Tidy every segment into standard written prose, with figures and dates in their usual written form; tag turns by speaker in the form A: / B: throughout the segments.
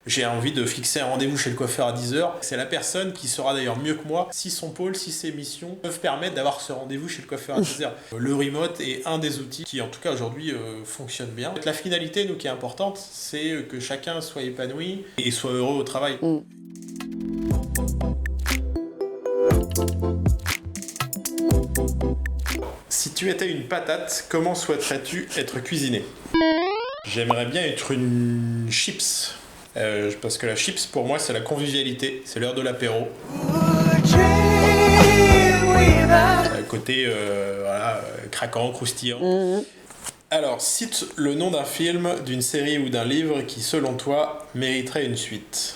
A: j'ai envie de fixer un rendez-vous chez le coiffeur à 10h. C'est la personne qui saura d'ailleurs mieux que moi si son pôle, si ses missions peuvent permettre d'avoir ce rendez-vous chez le coiffeur à 10h. Le remote est un des outils qui, en tout cas aujourd'hui, fonctionne bien. La finalité, nous, qui est importante, c'est que chacun soit épanoui et soit heureux au travail. Si tu étais une patate, comment souhaiterais-tu être cuisiné ? J'aimerais bien être une chips. Parce que la chips, pour moi, c'est la convivialité. C'est l'heure de l'apéro. Côté craquant, croustillant. Alors, cite le nom d'un film, d'une série ou d'un livre qui, selon toi, mériterait une suite.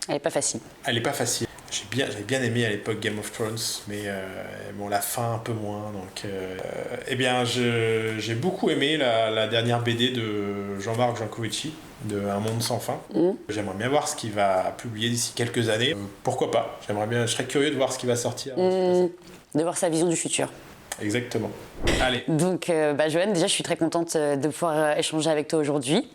B: Elle est pas facile.
A: Elle est pas facile. J'avais bien aimé à l'époque Game of Thrones, mais la fin un peu moins. Donc, j'ai beaucoup aimé la dernière BD de Jean-Marc Jancovici, de Un monde sans fin. J'aimerais bien voir ce qu'il va publier d'ici quelques années. Pourquoi pas ? Je serais curieux de voir ce qui va sortir.
B: De voir sa vision du futur.
A: Exactement. Allez.
B: Donc, Joanne, déjà, je suis très contente de pouvoir échanger avec toi aujourd'hui.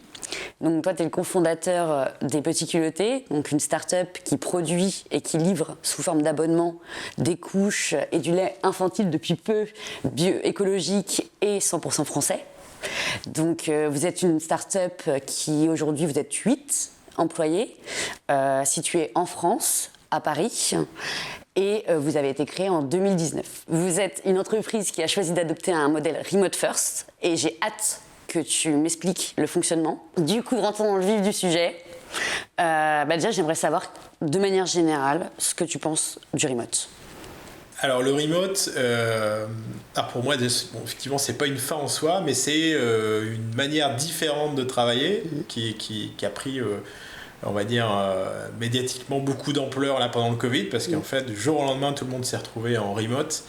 B: Donc, toi, tu es le cofondateur des Petits Culottés, donc une start-up qui produit et qui livre sous forme d'abonnement des couches et du lait infantile depuis peu, bio-écologique et 100% français. Donc, vous êtes une start-up qui, aujourd'hui, vous êtes 8 employés, situés en France, à Paris. Et vous avez été créé en 2019. Vous êtes une entreprise qui a choisi d'adopter un modèle remote first et j'ai hâte que tu m'expliques le fonctionnement. Du coup, rentrons dans le vif du sujet. Déjà, j'aimerais savoir, de manière générale, ce que tu penses du remote.
A: Alors, le remote, pour moi, effectivement, c'est pas une fin en soi, mais c'est une manière différente de travailler qui a pris... on va dire médiatiquement beaucoup d'ampleur là pendant le Covid, parce qu'en fait du jour au lendemain tout le monde s'est retrouvé en remote,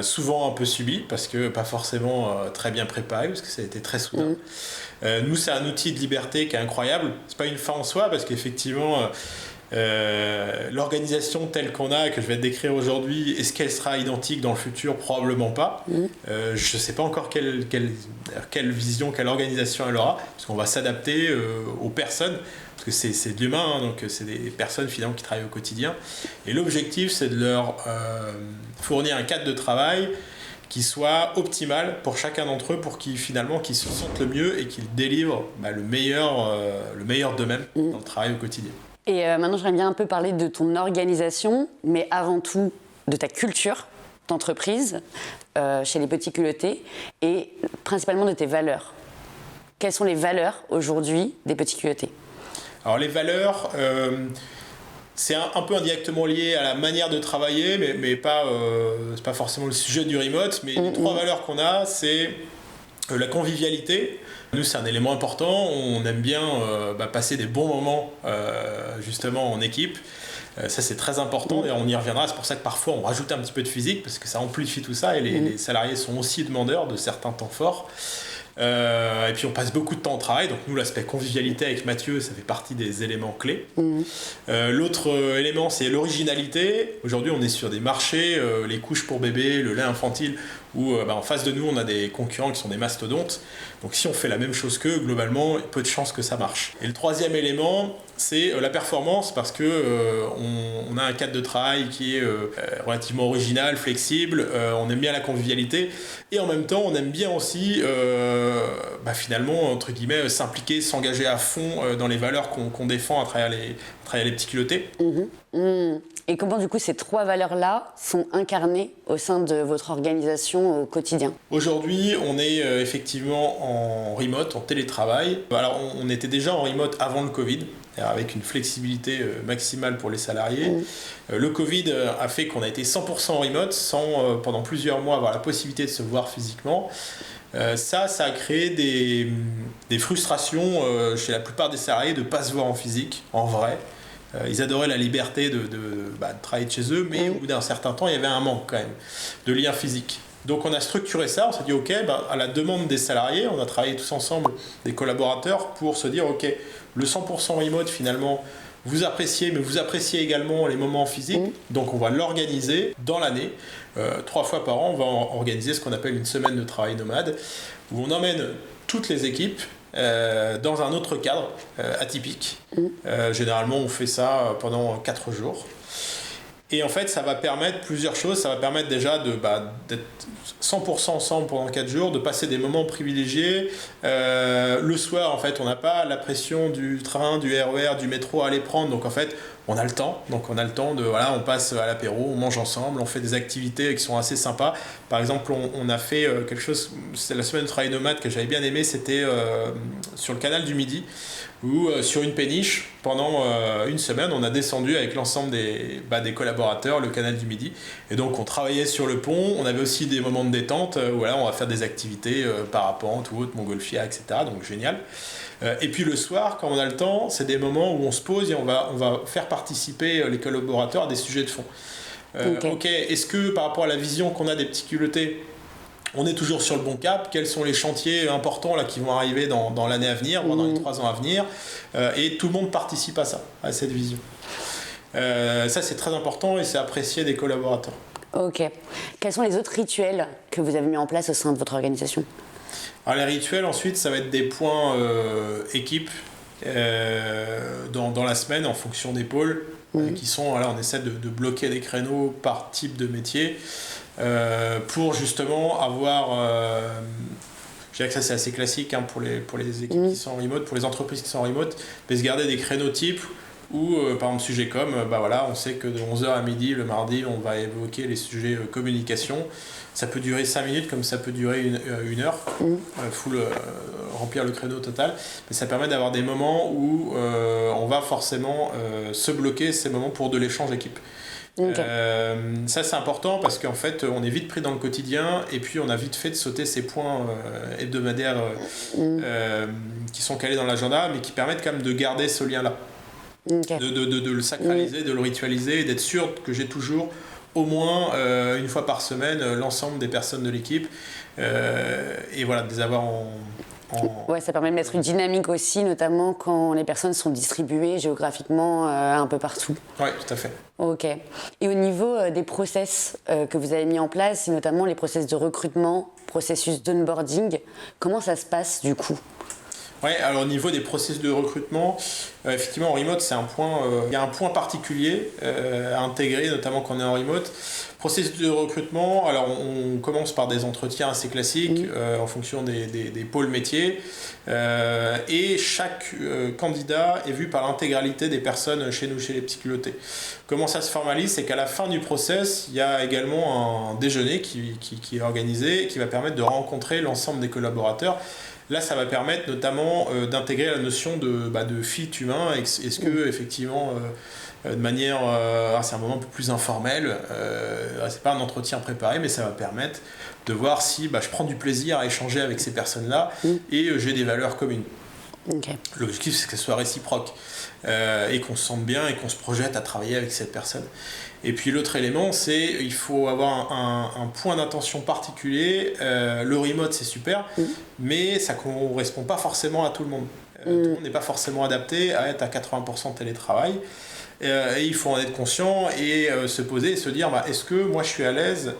A: souvent un peu subi parce que pas forcément très bien préparé, parce que ça a été très soudain. Nous, c'est un outil de liberté qui est incroyable. C'est pas une fin en soi, parce qu'effectivement l'organisation telle qu'on a, que je vais te décrire aujourd'hui, est-ce qu'elle sera identique dans le futur ? Probablement pas. Je sais pas encore quelle vision, quelle organisation elle aura, parce qu'on va s'adapter aux personnes, parce que c'est de l'humain, donc c'est des personnes finalement qui travaillent au quotidien. Et l'objectif, c'est de leur fournir un cadre de travail qui soit optimal pour chacun d'entre eux, pour qu'ils se sentent le mieux et qu'ils délivrent le meilleur d'eux-mêmes dans le travail au quotidien.
B: Et maintenant, j'aimerais bien un peu parler de ton organisation, mais avant tout de ta culture d'entreprise chez les Petits Culottés et principalement de tes valeurs. Quelles sont les valeurs aujourd'hui des Petits Culottés ?
A: Alors les valeurs, c'est un peu indirectement lié à la manière de travailler, mais pas, c'est pas forcément le sujet du remote. Mais les 3 valeurs qu'on a, c'est la convivialité. Nous, c'est un élément important. On aime bien passer des bons moments justement en équipe. Ça, c'est très important et on y reviendra. C'est pour ça que parfois, on rajoute un petit peu de physique parce que ça amplifie tout ça et les salariés sont aussi demandeurs de certains temps forts. Et puis on passe beaucoup de temps au travail, donc nous l'aspect convivialité avec Mathieu, ça fait partie des éléments clés. L'autre élément, c'est l'originalité. Aujourd'hui on est sur des marchés, les couches pour bébés, le lait infantile, où en face de nous on a des concurrents qui sont des mastodontes, donc si on fait la même chose qu'eux, globalement peu de chances que ça marche. Et le troisième élément, c'est la performance, parce que on a un cadre de travail qui est relativement original, flexible, on aime bien la convivialité et en même temps on aime bien aussi finalement entre guillemets s'impliquer, s'engager à fond dans les valeurs qu'on défend à travers les Petits Culottés.
B: Et comment du coup ces 3 valeurs-là sont incarnées au sein de votre organisation au quotidien ?
A: Aujourd'hui, on est effectivement en remote, en télétravail. Alors on était déjà en remote avant le Covid, avec une flexibilité maximale pour les salariés. Le Covid a fait qu'on a été 100% en remote, sans pendant plusieurs mois avoir la possibilité de se voir physiquiquement. Ça a créé des frustrations chez la plupart des salariés de ne pas se voir en physique, en vrai. Ils adoraient la liberté de travailler de chez eux, mais au bout d'un certain temps, il y avait un manque quand même de lien physique. Donc on a structuré ça, on s'est dit ok, à la demande des salariés, on a travaillé tous ensemble, des collaborateurs, pour se dire ok, le 100% remote finalement, vous appréciez, mais vous appréciez également les moments physiques, donc on va l'organiser dans l'année. 3 fois par an, on va organiser ce qu'on appelle une semaine de travail nomade, où on emmène toutes les équipes dans un autre cadre atypique. Généralement, on fait ça pendant 4 jours. Et en fait, ça va permettre plusieurs choses. Ça va permettre déjà d'être 100% ensemble pendant 4 jours, de passer des moments privilégiés. Le soir, en fait, on n'a pas la pression du train, du RER, du métro à aller prendre. Donc, en fait, on a le temps. Donc, on a le temps de, voilà, on passe à l'apéro, on mange ensemble, on fait des activités qui sont assez sympas. Par exemple, on a fait quelque chose, c'est la semaine de travail nomade que j'avais bien aimé, c'était sur le canal du Midi, où sur une péniche, pendant une semaine, on a descendu avec l'ensemble des collaborateurs le canal du Midi. Et donc, on travaillait sur le pont. On avait aussi des moments de détente où voilà, on va faire des activités parapente ou autre, montgolfière, etc. Donc, génial. Et puis le soir, quand on a le temps, c'est des moments où on se pose et on va faire participer les collaborateurs à des sujets de fond. Ok, est-ce que par rapport à la vision qu'on a des petits culottés, on est toujours sur le bon cap? Quels sont les chantiers importants là, qui vont arriver dans l'année à venir, dans les 3 ans à venir? Et tout le monde participe à ça, à cette vision. Ça, c'est très important et c'est apprécié des collaborateurs. Ok.
B: Quels sont les autres rituels que vous avez mis en place au sein de votre organisation?
A: Alors, les rituels, ensuite, ça va être des points équipe dans la semaine en fonction des pôles qui sont, voilà, on essaie de bloquer des créneaux par type de métier pour justement avoir... je dirais que ça c'est assez classique pour les équipes qui sont en remote, pour les entreprises qui sont en remote, mais se garder des créneaux types où, par exemple, sujet com, voilà, on sait que de 11h à midi, le mardi, on va évoquer les sujets communication. Ça peut durer 5 minutes comme ça peut durer une heure, remplir le créneau total. Mais ça permet d'avoir des moments où on va forcément se bloquer ces moments pour de l'échange équipe. Okay. Ça c'est important parce qu'en fait on est vite pris dans le quotidien et puis on a vite fait de sauter ces points hebdomadaires qui sont calés dans l'agenda mais qui permettent quand même de garder ce lien là, de le sacraliser, de le ritualiser et d'être sûr que j'ai toujours au moins une fois par semaine l'ensemble des personnes de l'équipe et voilà, de les avoir
B: Ouais, ça permet de mettre une dynamique aussi, notamment quand les personnes sont distribuées géographiquement un peu partout.
A: Oui, tout à fait.
B: Ok. Et au niveau des process que vous avez mis en place, et notamment les process de recrutement, processus d'onboarding, comment ça se passe du coup ?
A: Oui, alors au niveau des processus de recrutement, effectivement en remote, c'est il y a un point particulier à intégrer, notamment quand on est en remote. Processus de recrutement, alors on commence par des entretiens assez classiques en fonction des pôles métiers et chaque candidat est vu par l'intégralité des personnes chez nous, chez les petits culottés. Comment ça se formalise? C'est qu'à la fin du process, il y a également un déjeuner qui est organisé et qui va permettre de rencontrer l'ensemble des collaborateurs. Là, ça va permettre notamment d'intégrer la notion de fit humain. Est-ce que effectivement, de manière, c'est un moment un peu plus informel, c'est pas un entretien préparé, mais ça va permettre de voir si je prends du plaisir à échanger avec ces personnes-là et j'ai des valeurs communes. Okay. L'objectif, c'est que ce soit réciproque et qu'on se sente bien et qu'on se projette à travailler avec cette personne. Et puis l'autre élément, c'est il faut avoir un point d'attention particulier. Le remote, c'est super, mais ça ne correspond pas forcément à tout le monde. Tout le monde n'est pas forcément adapté à être à 80% télétravail. Et il faut en être conscient et se poser et se dire est-ce que moi je suis à l'aise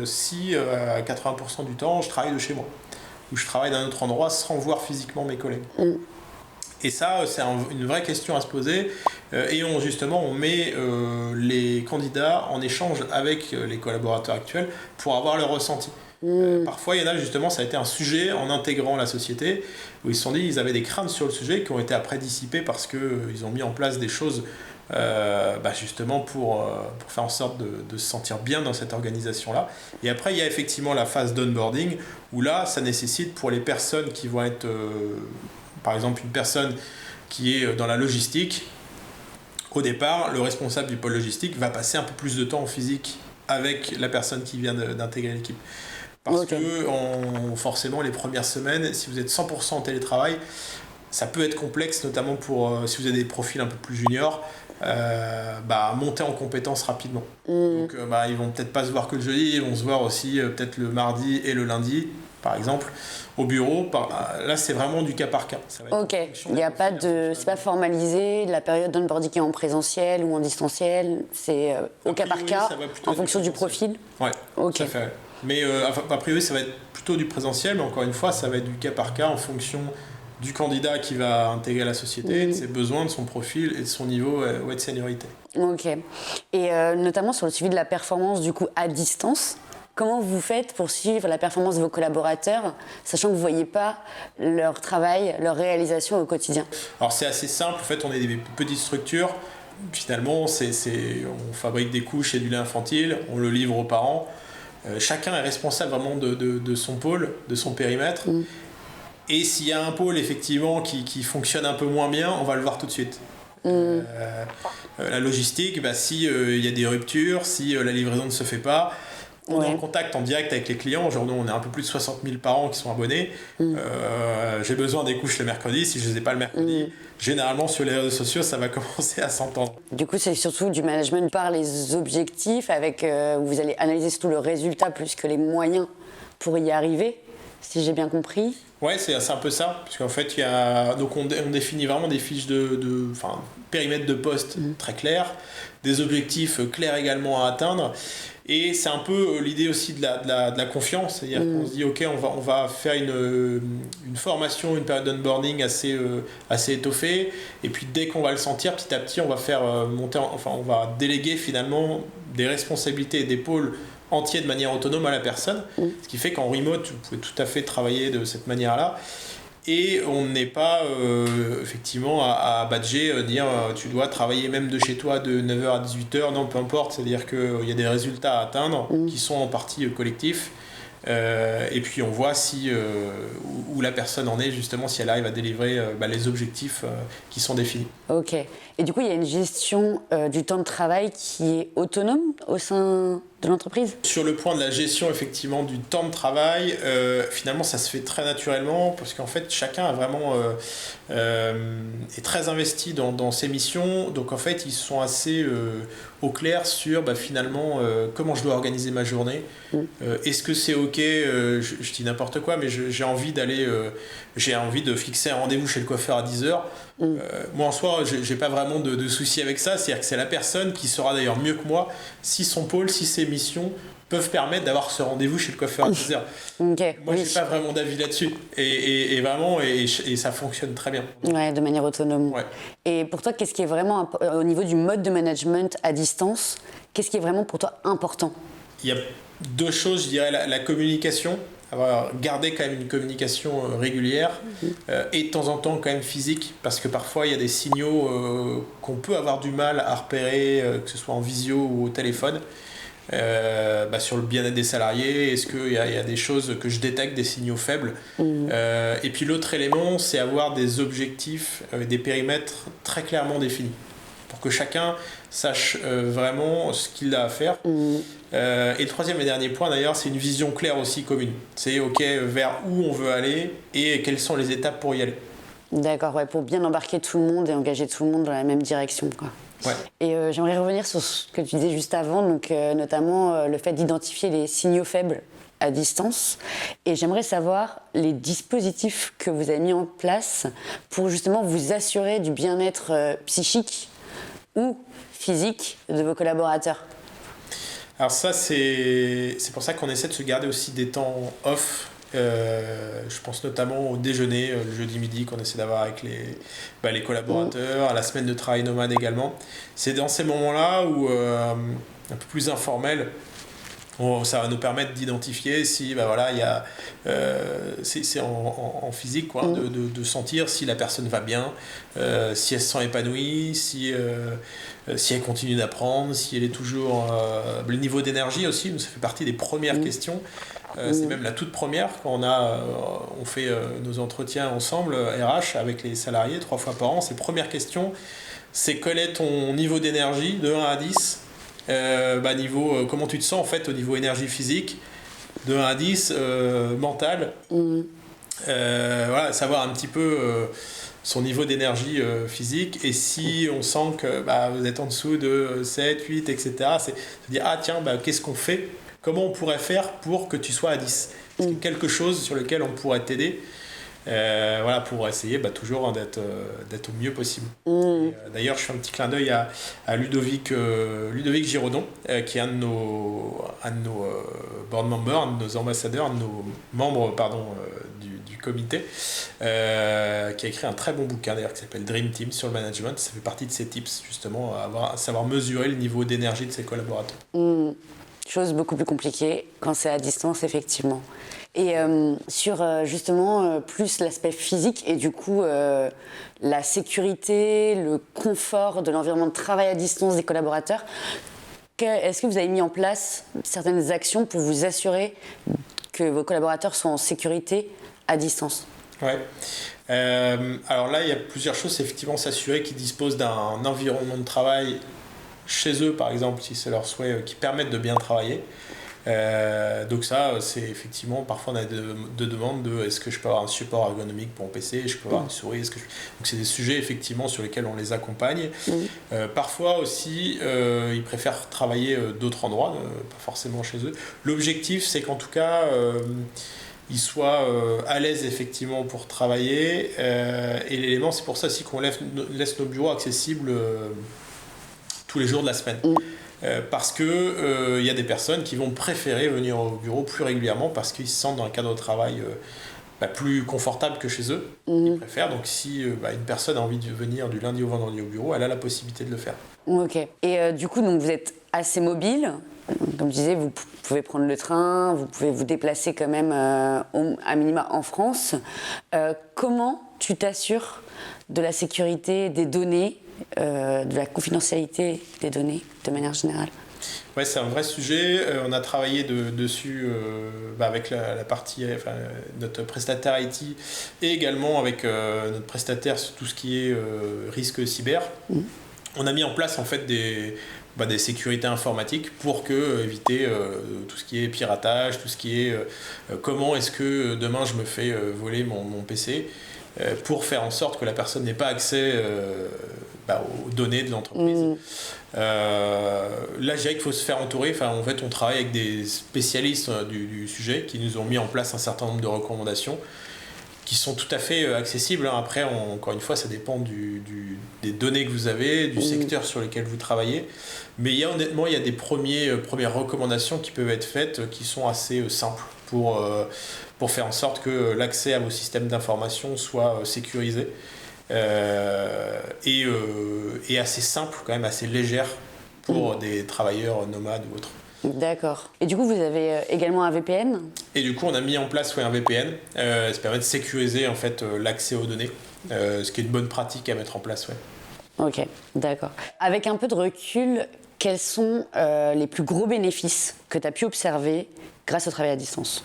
A: si à 80% du temps je travaille de chez moi ou je travaille d'un autre endroit sans voir physiquement mes collègues. Et ça, c'est une vraie question à se poser. Et on met les candidats en échange avec les collaborateurs actuels pour avoir leur ressenti. Parfois, il y en a justement, ça a été un sujet en intégrant la société, où ils se sont dit qu'ils avaient des craintes sur le sujet qui ont été après dissipées parce qu'ils ont mis en place des choses justement pour faire en sorte de se sentir bien dans cette organisation-là. Et après, il y a effectivement la phase d'onboarding, où là, ça nécessite pour les personnes qui vont être... par exemple, une personne qui est dans la logistique, au départ, le responsable du pôle logistique va passer un peu plus de temps en physique avec la personne qui vient d'intégrer l'équipe. Parce que forcément, les premières semaines, si vous êtes 100% en télétravail, ça peut être complexe, notamment pour si vous avez des profils un peu plus juniors, monter en compétences rapidement. Donc, ils vont peut-être pas se voir que le jeudi, ils vont se voir aussi peut-être le mardi et le lundi, par exemple, au bureau. Là, c'est vraiment du cas par cas.
B: Ok, il n'y a pas c'est pas formalisé, la période d'onboarding est en présentiel ou en distanciel, c'est au cas par cas, en fonction du profil.
A: Ouais, tout à fait. Mais a priori, ça va être plutôt du présentiel, mais encore une fois, ça va être du cas par cas en fonction du candidat qui va intégrer la société, de ses besoins, de son profil et de son niveau de seniorité.
B: Ok. Et notamment sur le suivi de la performance du coup à distance, comment vous faites pour suivre la performance de vos collaborateurs, sachant que vous ne voyez pas leur travail, leur réalisation au quotidien?
A: Alors c'est assez simple, en fait on est des petites structures, finalement on fabrique des couches et du lait infantile, on le livre aux parents, chacun est responsable vraiment de son pôle, de son périmètre, et s'il y a un pôle effectivement qui fonctionne un peu moins bien, on va le voir tout de suite. La logistique, si y a des ruptures, si la livraison ne se fait pas, on est en contact en direct avec les clients. Aujourd'hui, on est un peu plus de 60 000 parents qui sont abonnés. J'ai besoin des couches le mercredi. Si je ne les ai pas le mercredi, généralement sur les réseaux sociaux, ça va commencer à s'entendre.
B: Du coup, c'est surtout du management par les objectifs, où vous allez analyser surtout le résultat plus que les moyens pour y arriver, si j'ai bien compris.
A: Ouais, c'est un peu ça, parce qu'en fait, donc on définit vraiment des fiches périmètre de poste très clairs, des objectifs clairs également à atteindre. Et c'est un peu l'idée aussi de la confiance, c'est-à-dire qu'on se dit ok, on va faire une formation, une période d'onboarding assez étoffée, et puis dès qu'on va le sentir, petit à petit, on va faire on va déléguer finalement des responsabilités et des pôles entiers de manière autonome à la personne, ce qui fait qu'en remote, vous pouvez tout à fait travailler de cette manière-là. Et on n'est pas effectivement à badger, dire tu dois travailler même de chez toi de 9h à 18h, non, peu importe, c'est-à-dire qu'il y a des résultats à atteindre qui sont en partie collectifs. Et puis on voit où la personne en est, justement, si elle arrive à délivrer les objectifs qui sont définis.
B: Ok. Et du coup, il y a une gestion du temps de travail qui est autonome au sein de l'entreprise? Sur
A: le point de la gestion, effectivement, du temps de travail, finalement, ça se fait très naturellement parce qu'en fait, chacun a vraiment est très investi dans ses missions. Donc, en fait, ils sont assez au clair sur finalement comment je dois organiser ma journée. Est-ce que c'est ok, je dis n'importe quoi, mais j'ai envie de fixer un rendez-vous chez le coiffeur à 10h. Moi, en soi, j'ai pas vraiment de souci avec ça. C'est-à-dire que c'est la personne qui saura d'ailleurs mieux que moi si son pôle, si ses missions peuvent permettre d'avoir ce rendez-vous chez le coiffeur à 10h.
B: Okay,
A: moi, j'ai pas vraiment d'avis là-dessus. Et vraiment, et ça fonctionne très bien.
B: Ouais, de manière autonome.
A: Ouais.
B: Et pour toi, qu'est-ce qui est vraiment, au niveau du mode de management à distance, qu'est-ce qui est vraiment pour toi important?
A: Il y a deux choses, je dirais, la communication. Garder quand même une communication régulière et de temps en temps quand même physique, parce que parfois il y a des signaux qu'on peut avoir du mal à repérer, que ce soit en visio ou au téléphone, sur le bien-être des salariés. Est-ce qu'il y a des choses que je détecte, des signaux faibles, et puis l'autre élément, c'est avoir des objectifs, des périmètres très clairement définis pour que chacun sache vraiment ce qu'il a à faire. Et le troisième et dernier point d'ailleurs, c'est une vision claire aussi commune. C'est ok, vers où on veut aller et quelles sont les étapes pour y aller.
B: D'accord, ouais, pour bien embarquer tout le monde et engager tout le monde dans la même direction, quoi.
A: Ouais.
B: Et j'aimerais revenir sur ce que tu disais juste avant, donc notamment le fait d'identifier les signaux faibles à distance. Et j'aimerais savoir les dispositifs que vous avez mis en place pour justement vous assurer du bien-être psychique ou physique de vos collaborateurs.
A: Alors ça, c'est pour ça qu'on essaie de se garder aussi des temps off. Je pense notamment au déjeuner, le jeudi midi, qu'on essaie d'avoir avec les collaborateurs, à la semaine de travail nomade également. C'est dans ces moments-là où, un peu plus informel, ça va nous permettre d'identifier si il y a c'est en physique quoi, de sentir si la personne va bien, si elle se sent épanouie, si elle continue d'apprendre, si elle est toujours le niveau d'énergie aussi, ça fait partie des premières questions. C'est même la toute première quand on fait nos entretiens ensemble RH avec les salariés 3 fois par an. C'est première question, c'est quel est ton niveau d'énergie de 1 à 10. Niveau, comment tu te sens en fait au niveau énergie physique de 1 à 10, mental, savoir un petit peu son niveau d'énergie physique, et si on sent que vous êtes en dessous de 7, 8, etc., c'est se dire qu'est-ce qu'on fait, comment on pourrait faire pour que tu sois à 10, est-ce qu'il y a quelque chose sur lequel on pourrait t'aider, voilà, pour essayer toujours d'être au mieux possible. D'ailleurs, je fais un petit clin d'œil à Ludovic Giraudon, qui est un de nos board members, un de nos ambassadeurs, un de nos membres du comité, qui a écrit un très bon bouquin d'ailleurs qui s'appelle Dream Team sur le management. Ça fait partie de ses tips justement, à savoir mesurer le niveau d'énergie de ses collaborateurs.
B: Chose beaucoup plus compliquée quand c'est à distance, effectivement. Et sur justement plus l'aspect physique et du coup la sécurité, le confort de l'environnement de travail à distance des collaborateurs, est-ce que vous avez mis en place certaines actions pour vous assurer que vos collaborateurs sont en sécurité à distance?
A: Ouais. Alors là, il y a plusieurs choses. C'est effectivement s'assurer qu'ils disposent d'un environnement de travail chez eux, par exemple, si c'est leur souhait, qui permettent de bien travailler. Donc ça, c'est effectivement, parfois on a de demandes de est-ce que je peux avoir un support ergonomique pour mon PC, je peux avoir une souris, donc c'est des sujets effectivement sur lesquels on les accompagne. Parfois aussi, ils préfèrent travailler d'autres endroits, pas forcément chez eux. L'objectif, c'est qu'en tout cas, ils soient à l'aise effectivement pour travailler. Et l'élément, c'est pour ça aussi qu'on laisse nos bureaux accessibles tous les jours de la semaine. Parce que y a des personnes qui vont préférer venir au bureau plus régulièrement parce qu'ils se sentent dans un cadre de travail plus confortable que chez eux. Ils préfèrent. Donc si une personne a envie de venir du lundi au vendredi au bureau, elle a la possibilité de le faire.
B: Ok. Et du coup, donc, vous êtes assez mobile. Comme je disais, vous pouvez prendre le train, vous pouvez vous déplacer quand même à minima en France. Comment tu t'assures de la sécurité des données, de la confidentialité des données de manière générale?
A: Ouais, c'est un vrai sujet. On a travaillé dessus avec la partie, notre prestataire IT et également avec notre prestataire sur tout ce qui est risque cyber. On a mis en place en fait des sécurités informatiques pour éviter tout ce qui est piratage, tout ce qui est comment est-ce que demain je me fais voler mon PC pour faire en sorte que la personne n'ait pas accès aux données de l'entreprise. Là, je dirais qu'il faut se faire entourer. En fait, on travaille avec des spécialistes du sujet qui nous ont mis en place un certain nombre de recommandations qui sont tout à fait accessibles. Après, encore une fois, ça dépend des données que vous avez, du secteur sur lequel vous travaillez. Mais honnêtement, il y a des premières recommandations qui peuvent être faites qui sont assez simples pour faire en sorte que l'accès à vos systèmes d'information soit sécurisé et assez simple, quand même assez légère pour des travailleurs nomades ou autres.
B: D'accord. Et du coup, vous avez également un VPN ?
A: Et du coup, on a mis en place un VPN. Ça permet de sécuriser en fait, l'accès aux données, ce qui est une bonne pratique à mettre en place. Ouais.
B: Ok, d'accord. Avec un peu de recul, quels sont les plus gros bénéfices que tu as pu observer grâce au travail à distance ?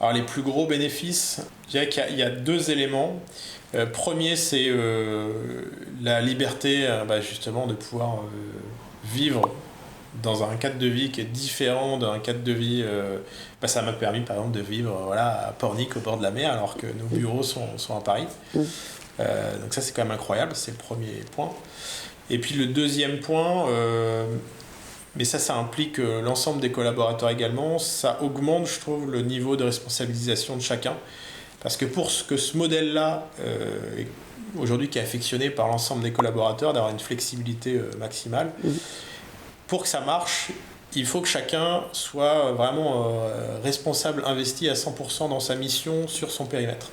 A: Alors, les plus gros bénéfices, je dirais qu'il y a deux éléments. Premier, c'est la liberté justement de pouvoir vivre dans un cadre de vie qui est différent d'un cadre de vie. Ça m'a permis par exemple de vivre à Pornic au bord de la mer alors que nos bureaux sont à Paris. Donc ça c'est quand même incroyable, c'est le premier point. Et puis le deuxième point, mais ça implique l'ensemble des collaborateurs également, ça augmente je trouve le niveau de responsabilisation de chacun. Parce que pour ce modèle-là, aujourd'hui qui est affectionné par l'ensemble des collaborateurs, d'avoir une flexibilité maximale, pour que ça marche, il faut que chacun soit vraiment responsable, investi à 100% dans sa mission sur son périmètre.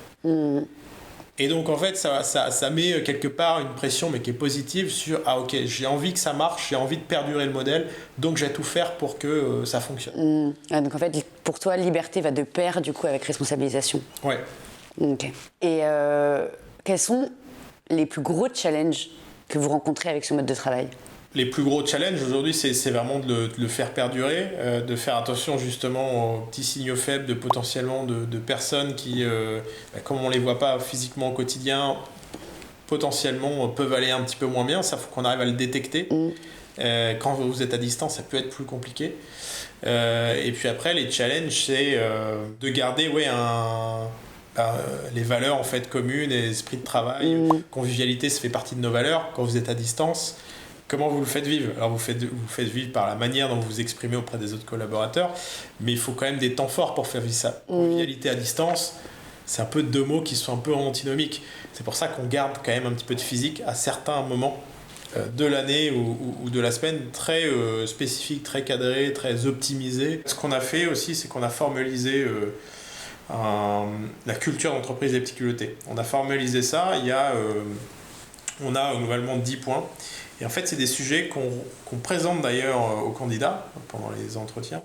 A: Et donc en fait, ça met quelque part une pression, mais qui est positive, sur « Ah ok, j'ai envie que ça marche, j'ai envie de perdurer le modèle, donc j'ai tout faire pour que ça fonctionne. »
B: Donc en fait, pour toi, liberté va de pair du coup avec responsabilisation.
A: Ouais.
B: Ok. Et quels sont les plus gros challenges que vous rencontrez avec ce mode de travail ?
A: Les plus gros challenges aujourd'hui, c'est vraiment de le faire perdurer, de faire attention justement aux petits signaux faibles potentiellement de personnes qui, comme on ne les voit pas physiquement au quotidien, potentiellement peuvent aller un petit peu moins bien. Ça, faut qu'on arrive à le détecter. Quand vous êtes à distance, ça peut être plus compliqué. Et puis après, les challenges, c'est de garder les valeurs en fait communes et l'esprit de travail. Convivialité, ça fait partie de nos valeurs. Quand vous êtes à distance, comment vous le faites vivre ? Alors vous faites vivre par la manière dont vous vous exprimez auprès des autres collaborateurs, mais il faut quand même des temps forts pour faire vivre ça. Convivialité à distance, c'est un peu deux mots qui sont un peu antinomiques. C'est pour ça qu'on garde quand même un petit peu de physique à certains moments de l'année ou de la semaine, très spécifiques, très cadrés, très optimisés. Ce qu'on a fait aussi, c'est qu'on a formalisé la culture d'entreprise des petits culottés. On a formalisé ça, on a globalement 10 points. Et en fait, c'est des sujets qu'on présente d'ailleurs aux candidats pendant les entretiens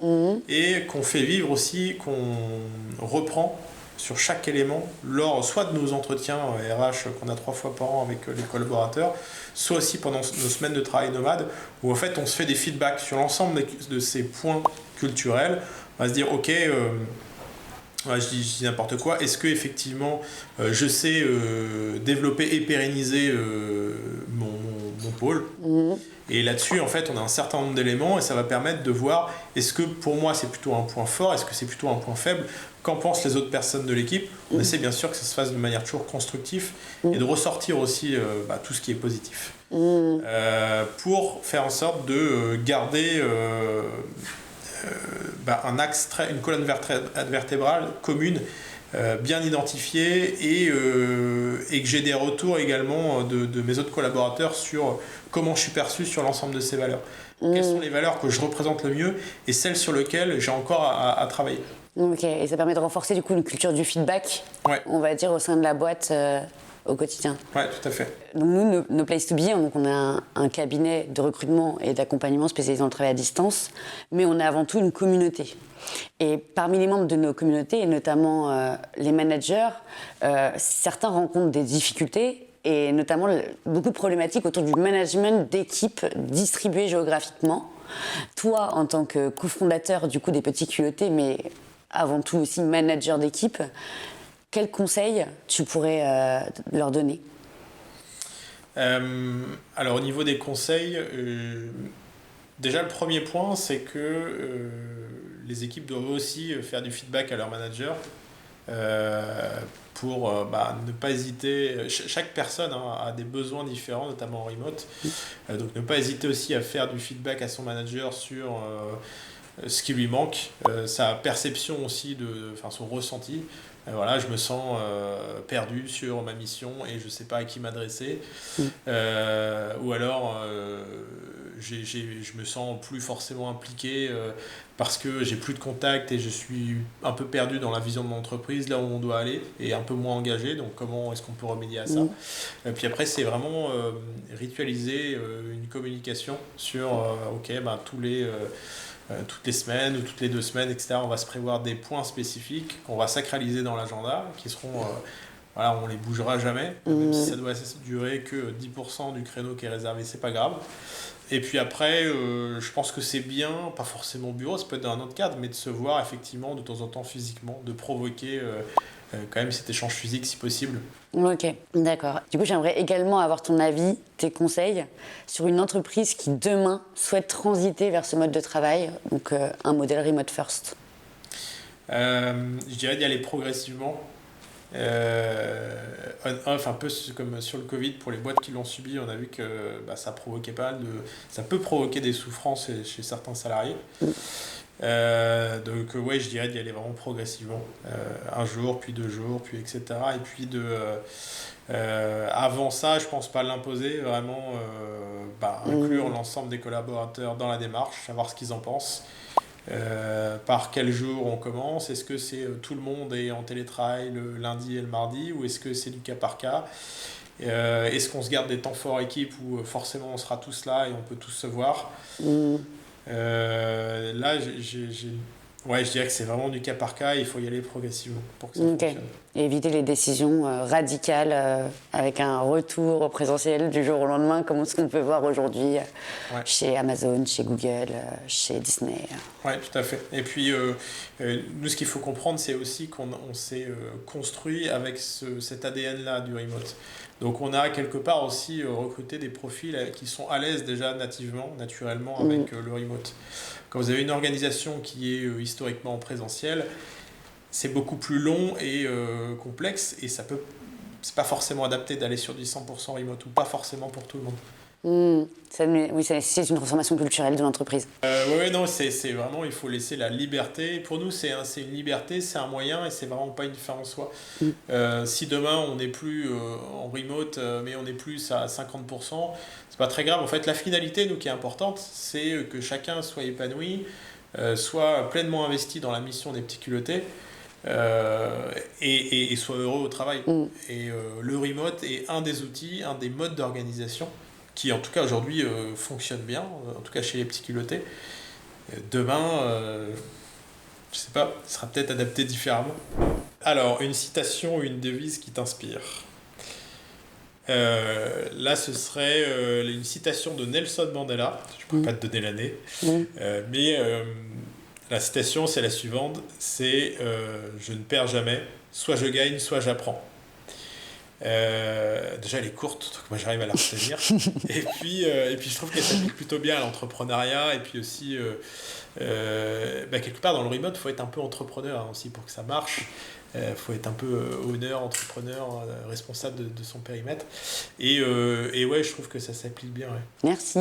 A: et qu'on fait vivre aussi, qu'on reprend sur chaque élément lors soit de nos entretiens RH qu'on a 3 fois par an avec les collaborateurs, soit aussi pendant nos semaines de travail nomade où en fait on se fait des feedbacks sur l'ensemble de ces points culturels. On va se dire ok, je dis n'importe quoi, est-ce que effectivement je sais développer et pérenniser mon pôle et là-dessus en fait on a un certain nombre d'éléments et ça va permettre de voir est-ce que pour moi c'est plutôt un point fort, est-ce que c'est plutôt un point faible, qu'en pensent les autres personnes de l'équipe. On essaie bien sûr que ça se fasse de manière toujours constructive et de ressortir aussi tout ce qui est positif pour faire en sorte de garder un axe, une colonne vertébrale commune, bien identifiée et que j'ai des retours également de mes autres collaborateurs sur comment je suis perçu sur l'ensemble de ces valeurs. Quelles sont les valeurs que je représente le mieux et celles sur lesquelles j'ai encore à travailler.
B: Ok, et ça permet de renforcer du coup une culture du feedback, on va dire, au sein de la boîte au quotidien.
A: Oui, tout à fait.
B: Donc nous, No Place to Be, donc on a un cabinet de recrutement et d'accompagnement spécialisé dans le travail à distance, mais on a avant tout une communauté. Et parmi les membres de nos communautés, et notamment les managers, certains rencontrent des difficultés et notamment beaucoup de problématiques autour du management d'équipes distribuées géographiquement. Toi, en tant que cofondateur du coup des Petits Culottés, mais avant tout aussi manager d'équipe, quels conseils tu pourrais leur donner ?
A: Alors au niveau des conseils, déjà le premier point c'est que les équipes doivent aussi faire du feedback à leurs managers pour ne pas hésiter. Chaque personne a des besoins différents, notamment en remote, donc ne pas hésiter aussi à faire du feedback à son manager sur ce qui lui manque, sa perception aussi, son ressenti. Voilà, je me sens perdu sur ma mission et je ne sais pas à qui m'adresser. Ou alors, je me sens plus forcément impliqué parce que j'ai plus de contact et je suis un peu perdu dans la vision de mon entreprise, là où on doit aller, et un peu moins engagé. Donc, comment est-ce qu'on peut remédier à ça ? Et puis après, c'est vraiment ritualiser une communication sur toutes les semaines ou toutes les 2 semaines, etc. On va se prévoir des points spécifiques qu'on va sacraliser dans l'agenda, qui seront, on les bougera jamais, même si ça doit durer que 10% du créneau qui est réservé, c'est pas grave. Et puis après, je pense que c'est bien, pas forcément au bureau, ça peut être dans un autre cadre, mais de se voir effectivement de temps en temps physiquement, de provoquer quand même cet échange physique si possible.
B: Ok, d'accord. Du coup, j'aimerais également avoir ton avis, tes conseils sur une entreprise qui demain souhaite transiter vers ce mode de travail, donc un modèle remote first.
A: Je dirais d'y aller progressivement. Un peu comme sur le Covid, pour les boîtes qui l'ont subi, on a vu que ça peut provoquer des souffrances chez certains salariés. Donc je dirais d'y aller vraiment progressivement, un jour puis 2 jours puis etc. Et puis avant ça, je pense pas l'imposer, vraiment inclure l'ensemble des collaborateurs dans la démarche, savoir ce qu'ils en pensent. Par quel jour on commence, est-ce que c'est tout le monde est en télétravail le lundi et le mardi, ou est-ce que c'est du cas par cas, est-ce qu'on se garde des temps forts équipe où forcément on sera tous là et on peut tous se voir. Là je dirais que c'est vraiment du cas par cas, il faut y aller progressivement pour que ça fonctionne.
B: Et éviter les décisions radicales avec un retour au présentiel du jour au lendemain, comme ce qu'on peut voir aujourd'hui chez Amazon, chez Google, chez Disney.
A: Oui, tout à fait. Et puis, nous, ce qu'il faut comprendre, c'est aussi qu'on s'est construit avec cet ADN-là du remote. Donc, on a quelque part aussi recruté des profils qui sont à l'aise déjà naturellement, avec le remote. Quand vous avez une organisation qui est historiquement présentielle, c'est beaucoup plus long et complexe, et c'est pas forcément adapté d'aller sur du 100% remote, ou pas forcément pour tout le monde.
B: Oui, c'est une transformation culturelle de l'entreprise.
A: Oui, non, c'est vraiment, il faut laisser la liberté. Pour nous, c'est une liberté, c'est un moyen et c'est vraiment pas une fin en soi. Si demain on n'est plus en remote, mais on est plus à 50%, c'est pas très grave. En fait, la finalité, nous, qui est importante, c'est que chacun soit épanoui, soit pleinement investi dans la mission des petits culottés. Et soit heureux au travail. Et le remote est un des outils, un des modes d'organisation qui en tout cas aujourd'hui fonctionne bien, en tout cas chez les petits culottés. Demain, je sais pas, ce sera peut-être adapté différemment. Alors, une citation ou une devise qui t'inspire. Là, ce serait une citation de Nelson Mandela. Je ne pourrais pas te donner l'année, mais la citation, c'est la suivante, c'est je ne perds jamais, soit je gagne, soit j'apprends. Déjà, elle est courte, donc moi j'arrive à la retenir. et puis, je trouve qu'elle s'applique plutôt bien à l'entrepreneuriat. Et puis aussi, quelque part dans le remote, il faut être un peu entrepreneur aussi pour que ça marche. Il faut être un peu owner, entrepreneur, responsable de son périmètre. Et ouais, je trouve que ça s'applique bien. Ouais.
B: Merci.